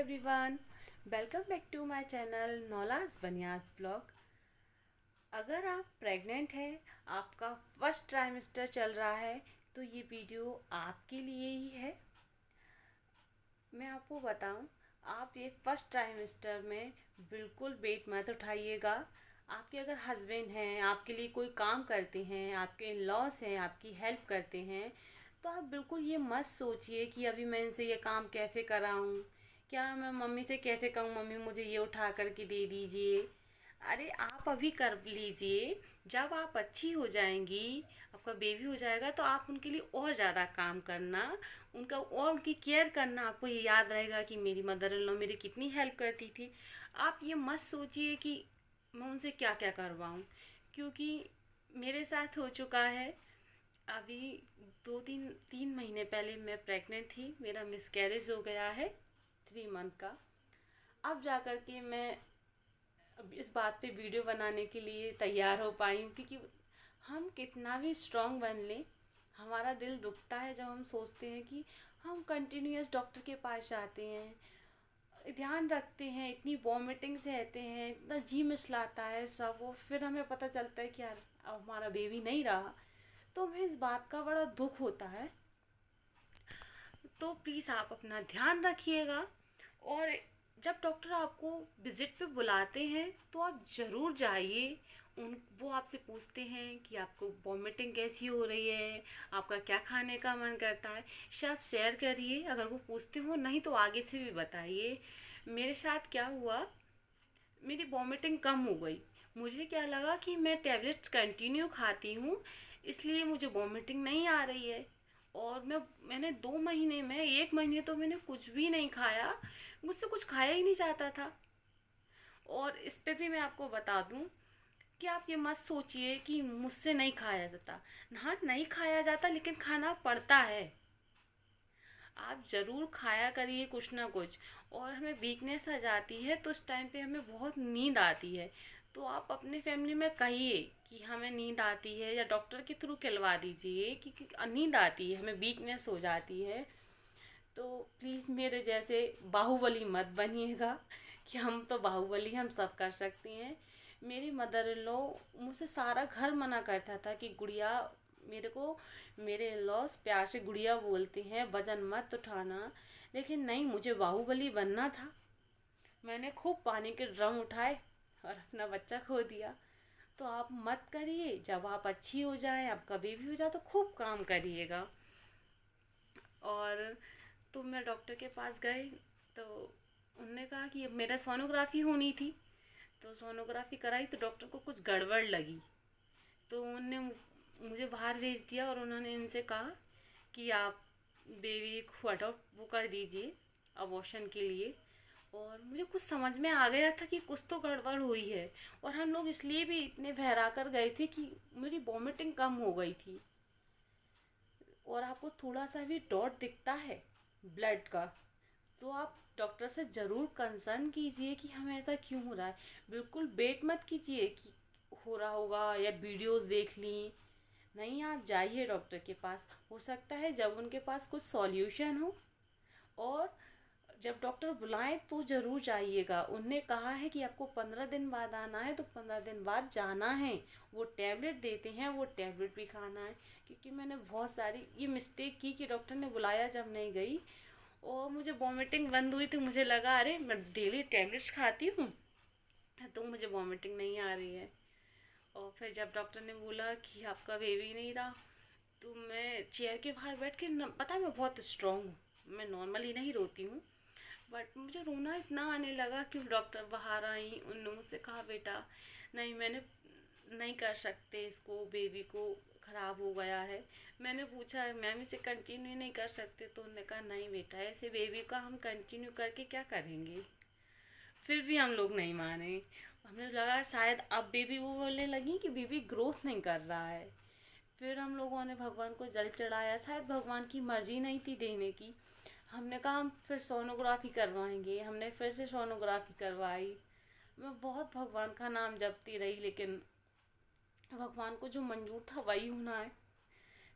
Everyone, welcome back to my channel नौलाज बनियाज blog. अगर आप प्रेग्नेंट हैं, आपका फर्स्ट ट्राइमेस्टर चल रहा है तो ये वीडियो आपके लिए ही है। मैं आपको बताऊं, आप ये फर्स्ट ट्राइमेस्टर में बिल्कुल वेट मत उठाइएगा। आपके अगर हस्बैंड हैं, आपके लिए कोई काम करते हैं, आपके लॉस हैं, आपकी हेल्प करते हैं, तो आप बिल्कुल ये मत सोचिए कि अभी मैं इनसे ये काम कैसे कराऊं, क्या मैं मम्मी से कैसे कहूँ मम्मी मुझे ये उठा करके दे दीजिए। अरे आप अभी कर लीजिए, जब आप अच्छी हो जाएंगी, आपका बेबी हो जाएगा तो आप उनके लिए और ज़्यादा काम करना, उनका और उनकी केयर करना। आपको ये याद रहेगा कि मेरी मदर इन लॉ मेरी कितनी हेल्प करती थी। आप ये मत सोचिए कि मैं उनसे क्या क्या करवाऊँ, क्योंकि मेरे साथ हो चुका है। अभी दो तीन तीन महीने पहले मैं प्रेग्नेंट थी, मेरा मिसकैरेज हो गया है 3 मंथ का। अब जा कर के मैं अब इस बात पे वीडियो बनाने के लिए तैयार हो पाई हूँ, क्योंकि हम कितना भी स्ट्रांग बन लें, हमारा दिल दुखता है जब हम सोचते हैं कि हम कंटिन्यूअस डॉक्टर के पास जाते हैं, ध्यान रखते हैं, इतनी वॉमिटिंग से रहते हैं, इतना जी मिचलाता है सब, वो फिर हमें पता चलता है कि यार अब हमारा बेबी नहीं रहा, तो हमें इस बात का बड़ा दुख होता है। तो प्लीज़ आप अपना ध्यान रखिएगा। और जब डॉक्टर आपको विजिट पे बुलाते हैं तो आप ज़रूर जाइए। उन वो आपसे पूछते हैं कि आपको वॉमिटिंग कैसी हो रही है, आपका क्या खाने का मन करता है, सब शेयर करिए। अगर वो पूछते हो नहीं तो आगे से भी बताइए। मेरे साथ क्या हुआ, मेरी वॉमिटिंग कम हो गई। मुझे क्या लगा कि मैं टैबलेट्स कंटिन्यू खाती हूँ, इसलिए मुझे वॉमिटिंग नहीं आ रही है। और मैंने 2 महीने में 1 महीने तो मैंने कुछ भी नहीं खाया, मुझसे कुछ खाया ही नहीं जाता था। और इस पे भी मैं आपको बता दूं कि आप ये मत सोचिए कि मुझसे नहीं खाया जाता। हाँ, नहीं खाया जाता, लेकिन खाना पड़ता है। आप ज़रूर खाया करिए कुछ ना कुछ। और हमें वीकनेस आ जाती है तो उस टाइम पे हमें बहुत नींद आती है, तो आप अपने फैमिली में कहिए कि हमें नींद आती है, या डॉक्टर के थ्रू कहलवा दीजिए कि नींद आती है, हमें वीकनेस हो जाती है। तो प्लीज़ मेरे जैसे बाहुबली मत बनिएगा कि हम तो बाहुबली, हम सब कर सकते हैं। मेरी मदर इन लॉ, मुझसे सारा घर मना करता था कि गुड़िया, मेरे को मेरे इन लॉस प्यार से गुड़िया बोलते हैं, वजन मत उठाना। लेकिन नहीं, मुझे बाहुबली बनना था। मैंने खूब पानी के ड्रम उठाए और अपना बच्चा खो दिया। तो आप मत करिए, जब आप अच्छी हो जाए, आपका बेबी हो जाए तो खूब काम करिएगा। और तो मैं डॉक्टर के पास गई, तो उनने कहा कि मेरा सोनोग्राफी होनी थी। तो सोनोग्राफी कराई तो डॉक्टर को कुछ गड़बड़ लगी, तो उनने मुझे बाहर भेज दिया और उन्होंने इनसे कहा कि आप बेबी को अडॉप्ट वो कर दीजिए अबॉर्शन के लिए। और मुझे कुछ समझ में आ गया था कि कुछ तो गड़बड़ हुई है। और हम लोग इसलिए भी इतने बहरा कर गए थे कि मेरी वॉमिटिंग कम हो गई थी। और आपको थोड़ा सा भी डॉट दिखता है ब्लड का, तो आप डॉक्टर से ज़रूर कंसर्न कीजिए कि हमें ऐसा क्यों हो रहा है। बिल्कुल वेट मत कीजिए कि हो रहा होगा या वीडियोस देख ली। नहीं, आप जाइए डॉक्टर के पास, हो सकता है जब उनके पास कुछ सॉल्यूशन हो। और जब डॉक्टर बुलाएं तो ज़रूर जाइएगा। उनने कहा है कि आपको 15 दिन बाद आना है तो 15 दिन बाद जाना है। वो टैबलेट देते हैं, वो टैबलेट भी खाना है। क्योंकि मैंने बहुत सारी ये मिस्टेक की कि डॉक्टर ने बुलाया जब नहीं गई, और मुझे वॉमिटिंग बंद हुई तो मुझे लगा अरे मैं डेली टैबलेट्स खाती हूँ तो मुझे वॉमिटिंग नहीं आ रही है। और फिर जब डॉक्टर ने बोला कि आपका बेबी नहीं रहा, तो मैं चेयर के बाहर बैठ के पता है मैं बहुत स्ट्रांग हूँ, मैं नॉर्मली नहीं रोती हूँ, बट मुझे रोना इतना आने लगा कि डॉक्टर बाहर आई, उन्होंने मुझसे कहा बेटा नहीं, मैंने नहीं कर सकते इसको, बेबी को ख़राब हो गया है। मैंने पूछा मैम इसे कंटिन्यू नहीं कर सकते, तो उन्होंने कहा नहीं बेटा, ऐसे बेबी का हम कंटिन्यू करके क्या करेंगे। फिर भी हम लोग नहीं माने। हमें लगा शायद अब बेबी वो बोलने लगी कि बेबी ग्रोथ नहीं कर रहा है। फिर हम लोगों ने भगवान को जल चढ़ाया, शायद भगवान की मर्जी नहीं थी देने की। हमने कहा हम फिर सोनोग्राफी करवाएंगे, हमने फिर से सोनोग्राफी करवाई। मैं बहुत भगवान का नाम जपती रही, लेकिन भगवान को जो मंजूर था वही होना है।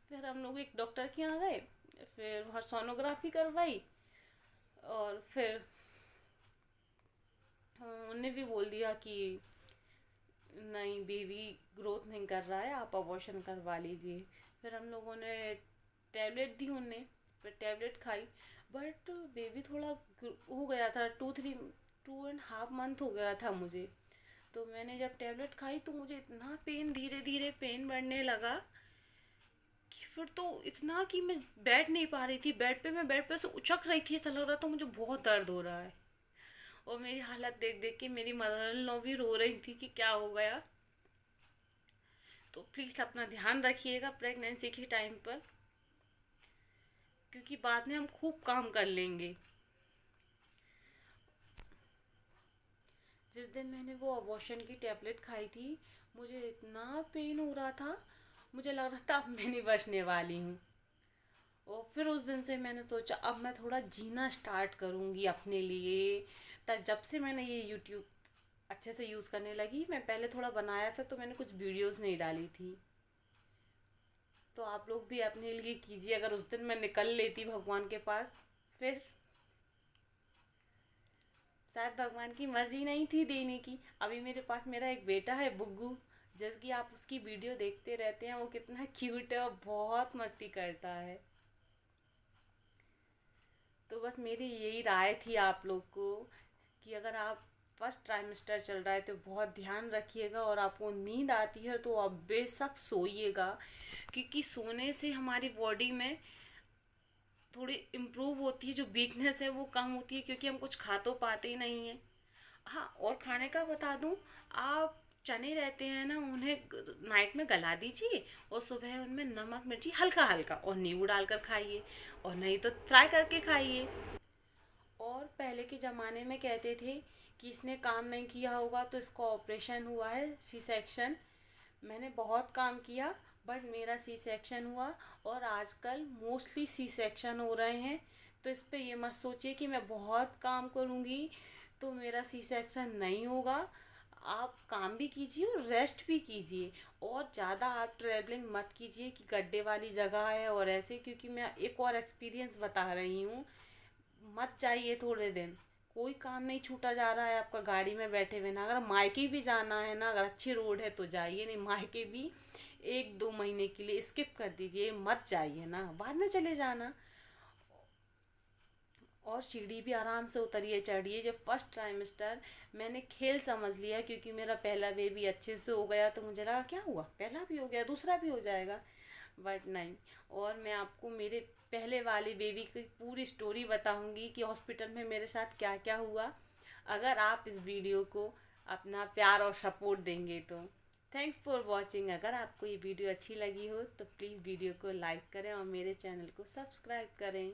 फिर हम लोग एक डॉक्टर के यहाँ गए, फिर वहाँ सोनोग्राफी करवाई, और फिर उन्होंने भी बोल दिया कि नहीं, बेबी ग्रोथ नहीं कर रहा है, आप अबॉर्शन करवा लीजिए। फिर हम लोगों ने टैबलेट दी उन्हें, फिर टैबलेट खाई, बट बेबी थोड़ा हो गया था, 2.5 मंथ हो गया था मुझे। तो मैंने जब टैबलेट खाई तो मुझे इतना पेन, धीरे धीरे पेन बढ़ने लगा कि फिर तो इतना कि मैं बैठ नहीं पा रही थी बेड पे, मैं बेड पे से उचक रही थी, ऐसा लग रहा था मुझे बहुत दर्द हो रहा है। और मेरी हालत देख देख के मेरी मदर इन लॉ भी रो रही थी कि क्या हो गया। तो प्लीज़ अपना ध्यान रखिएगा प्रेगनेंसी के टाइम पर, क्योंकि बाद में हम खूब काम कर लेंगे। जिस दिन मैंने वो अबॉर्शन की टैबलेट खाई थी, मुझे इतना पेन हो रहा था, मुझे लग रहा था अब मैं नहीं बचने वाली हूँ। और फिर उस दिन से मैंने सोचा अब मैं थोड़ा जीना स्टार्ट करूँगी अपने लिए। तब जब से मैंने ये यूट्यूब अच्छे से यूज़ करने लगी, मैं पहले थोड़ा बनाया था तो मैंने कुछ वीडियोस नहीं डाली थी। तो आप लोग भी अपने लिए कीजिए। अगर उस दिन मैं निकल लेती भगवान के पास, फिर शायद भगवान की मर्जी नहीं थी देने की। अभी मेरे पास मेरा एक बेटा है बुग्गू, जैसे कि आप उसकी वीडियो देखते रहते हैं, वो कितना क्यूट है और बहुत मस्ती करता है। तो बस मेरी यही राय थी आप लोग को कि अगर आप फर्स्ट ट्राइमेस्टर चल रहा है तो बहुत ध्यान रखिएगा, और आपको नींद आती है तो आप बेशक सोइएगा, क्योंकि सोने से हमारी बॉडी में थोड़ी इम्प्रूव होती है, जो वीकनेस है वो कम होती है, क्योंकि हम कुछ खा तो पाते ही नहीं हैं। हाँ, और खाने का बता दूँ, आप चने रहते हैं ना, उन्हें नाइट में गला दीजिए और सुबह उनमें नमक मिर्ची हल्का हल्का और नींबू डालकर खाइए, और नहीं तो फ्राई करके खाइए। और पहले के ज़माने में कहते थे कि इसने काम नहीं किया होगा तो इसका ऑपरेशन हुआ है, सी सेक्शन। मैंने बहुत काम किया, बट मेरा सी सेक्शन हुआ। और आजकल मोस्टली सी सेक्शन हो रहे हैं, तो इस पे ये मत सोचिए कि मैं बहुत काम करूँगी तो मेरा सी सेक्शन नहीं होगा। आप काम भी कीजिए और रेस्ट भी कीजिए, और ज़्यादा आप ट्रैवलिंग मत कीजिए कि गड्ढे वाली जगह है और ऐसे, क्योंकि मैं एक और एक्सपीरियंस बता रही हूँ। मत जाइए थोड़े दिन, कोई काम नहीं छूटा जा रहा है आपका गाड़ी में बैठे हुए ना। अगर मायके भी जाना है ना, अगर अच्छी रोड है तो जाइए, नहीं मायके भी 1-2 महीने के लिए स्किप कर दीजिए, मत जाइए ना, बाद में चले जाना। और सीढ़ी भी आराम से उतरिए चढ़िए। जब फर्स्ट ट्राइमेस्टर मैंने खेल समझ लिया, क्योंकि मेरा पहला बेबी अच्छे से हो गया तो मुझे लगा क्या हुआ, पहला भी हो गया दूसरा भी हो जाएगा, बट नहीं। और मैं आपको मेरे पहले वाले बेबी की पूरी स्टोरी बताऊंगी कि हॉस्पिटल में मेरे साथ क्या क्या हुआ, अगर आप इस वीडियो को अपना प्यार और सपोर्ट देंगे तो। Thanks for watching. अगर आपको ये वीडियो अच्छी लगी हो तो प्लीज़ वीडियो को लाइक करें और मेरे चैनल को सब्सक्राइब करें।